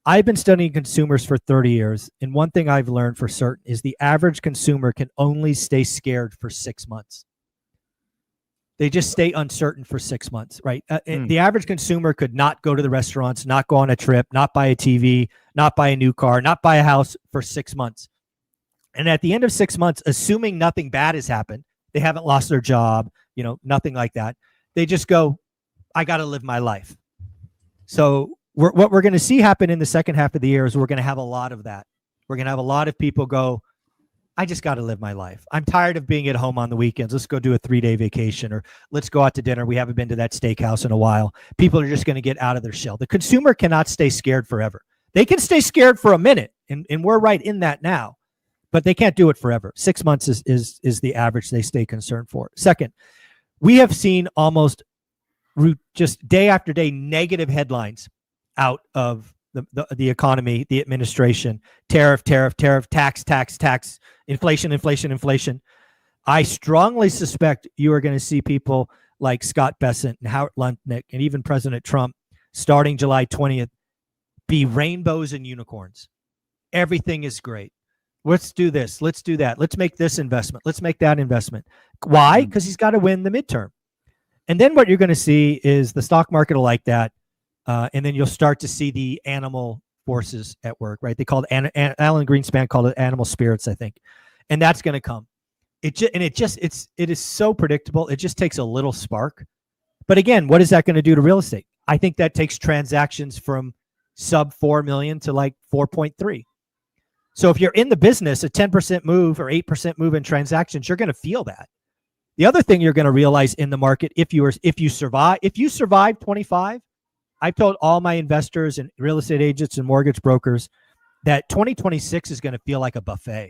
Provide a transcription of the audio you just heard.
I've been studying consumers for 30 years, and one thing I've learned for certain is the average consumer can only stay scared for 6 months. They just stay uncertain for 6 months, right? The average consumer could not go to the restaurants, not go on a trip, not buy a TV, not buy a new car, not buy a house for 6 months. And at the end of 6 months, assuming nothing bad has happened, they haven't lost their job, nothing like that. They just go, I got to live my life. So what we're going to see happen in the second half of the year is we're going to have a lot of that. We're going to have a lot of people go, I just got to live my life. I'm tired of being at home on the weekends. Let's go do a 3-day vacation, or let's go out to dinner. We haven't been to that steakhouse in a while. People are just going to get out of their shell. The consumer cannot stay scared forever. They can stay scared for a minute, and we're right in that now, but they can't do it forever. 6 months is the average they stay concerned for. Second, we have seen almost just day after day negative headlines out of the economy, the administration, tariff, tax, inflation. I strongly suspect you are going to see people like Scott Bessent and Howard Lutnick and even President Trump starting July 20th be rainbows and unicorns. Everything is great. Let's do this. Let's do that. Let's make this investment. Let's make that investment. Why? Because he's got to win the midterm. And then what you're going to see is the stock market will like that. And then you'll start to see the animal forces at work, right? They called Alan Greenspan called it animal spirits, I think. And that's going to come. It is so predictable. It just takes a little spark. But again, what is that going to do to real estate? I think that takes transactions from sub 4 million to like 4.3. So if you're in the business, a 10% move or 8% move in transactions, you're going to feel that. The other thing you're going to realize in the market, if you survive 25, I've told all my investors and real estate agents and mortgage brokers that 2026 is going to feel like a buffet.